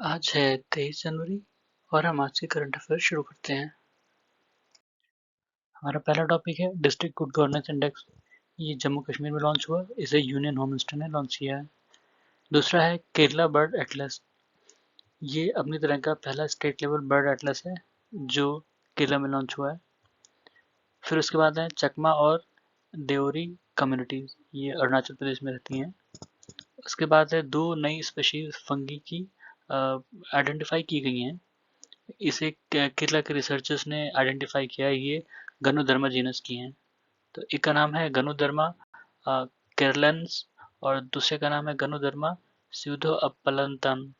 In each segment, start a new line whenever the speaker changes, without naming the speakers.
आज है 23 जनवरी और हम आज के करंट अफेयर शुरू करते हैं। हमारा पहला टॉपिक है डिस्ट्रिक्ट गुड गवर्नेंस इंडेक्स। ये जम्मू कश्मीर में लॉन्च हुआ, इसे यूनियन होम मिनिस्टर ने लॉन्च किया है। दूसरा है केरला बर्ड एटलस। ये अपनी तरह का पहला स्टेट लेवल बर्ड एटलस है जो केरला में लॉन्च हुआ है। फिर उसके बाद है चकमा और देओरी कम्युनिटीज, ये अरुणाचल प्रदेश में रहती हैं। उसके बाद है दो नई स्पेशीज फंगी की आइडेंटिफाई की गई हैं। इसे केरला के रिसर्चर्स ने आइडेंटिफाई किया है, ये गनोदर्मा जीनस की हैं। तो एक का नाम है गनोदर्मा केरलेंस और दूसरे का नाम है गनोदर्मा स्यूडो अपलंतन।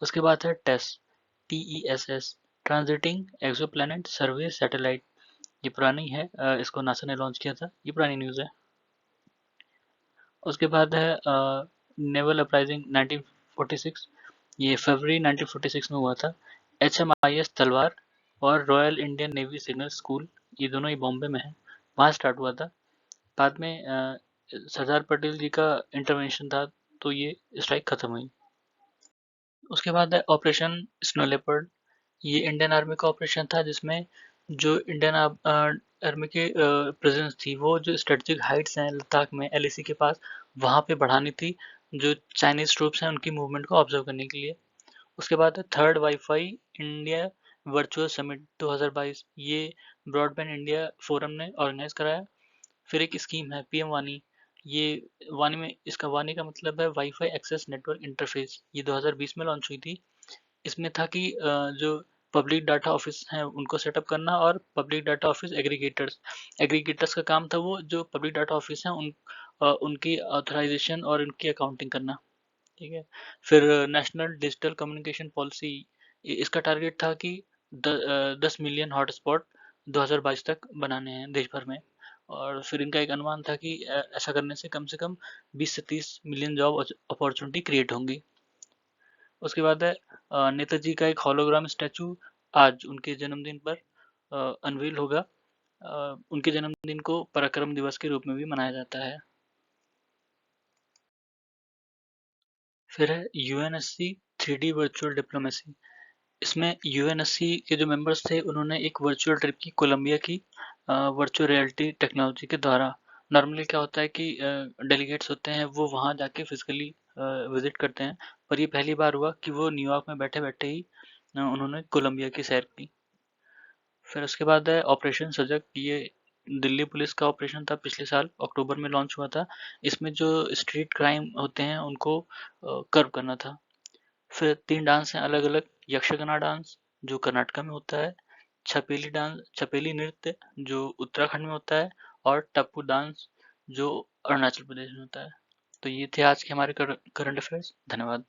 उसके बाद है TESS ट्रांजिटिंग एक्सोप्लैनेट सर्वे सैटेलाइट। ये पुरानी है, इसको नासा ने लॉन्च किया था, ये पुरानी न्यूज़ है। उसके बाद है नेवल अपराइजिंग 1946। ये फरवरी 1946 में हुआ था। HMIS तलवार और royal Indian navy signal school, ये दोनों ही बॉम्बे में है, वहाँ स्टार्ट हुआ था। बाद में सरदार पटेल जी का इंटरवेंशन था, तो ये स्ट्राइक खत्म हुई। उसके बाद है ऑपरेशन स्नो लेपर्ड। ये इंडियन आर्मी का ऑपरेशन था जिसमें जो इंडियन आर्मी की प्रेजेंस थी, वो जो स्ट्रेटेजिक हाइट्स हैं लद्दाख में LAC के पास, वहाँ पे बढ़ानी थी, जो चाइनीज ट्रूप्स हैं उनकी मूवमेंट को ऑब्जर्व करने के लिए। उसके बाद है third wifi India virtual summit 2022। ये ब्रॉडबैंड इंडिया फोरम ने ऑर्गेनाइज कराया। फिर एक स्कीम है PM वानी। ये वानी में, इसका वानी का मतलब है वाईफाई एक्सेस नेटवर्क इंटरफेस। ये 2020 में लॉन्च हुई थी। इसमें था कि जो पब्लिक डाटा ऑफिस हैं उनको सेटअप करना, और public data office aggregators aggregators का काम था वो जो पब्लिक डाटा ऑफिस हैं उनकी ऑथराइजेशन और उनकी अकाउंटिंग करना। ठीक है। फिर नेशनल डिजिटल कम्युनिकेशन पॉलिसी, इसका टारगेट था कि 10 मिलियन हॉटस्पॉट 2022 तक बनाने हैं देश भर में। और फिर इनका एक अनुमान था कि ऐसा करने से कम 20 से 30 मिलियन जॉब अपॉर्चुनिटी क्रिएट होंगी। उसके बाद है नेताजी का एक हॉलोग्राम स्टैचू आज उनके जन्मदिन पर अनवील होगा। उनके जन्मदिन को पराक्रम दिवस के रूप में भी मनाया जाता है। फिर है UNSC 3D वर्चुअल डिप्लोमेसी। इसमें UNSC के जो मेंबर्स थे उन्होंने एक वर्चुअल ट्रिप की कोलंबिया की वर्चुअल रियलिटी टेक्नोलॉजी के द्वारा। नॉर्मली क्या होता है कि डेलीगेट्स होते हैं वो वहाँ जाके फिजिकली विजिट करते हैं, पर ये पहली बार हुआ कि वो न्यूयॉर्क में बैठे बैठे ही उन्होंने कोलंबिया की सैर की। फिर उसके बाद है ऑपरेशन सजग। ये दिल्ली पुलिस का ऑपरेशन था, पिछले साल अक्टूबर में लॉन्च हुआ था। इसमें जो स्ट्रीट क्राइम होते हैं उनको कर्व करना था। फिर 3 डांस हैं अलग अलग। यक्षगाना डांस जो कर्नाटक में होता है, छपेली नृत्य जो उत्तराखंड में होता है, और टप्पू डांस जो अरुणाचल प्रदेश में होता है। तो ये थे आज के हमारे करंट अफेयर्स। धन्यवाद।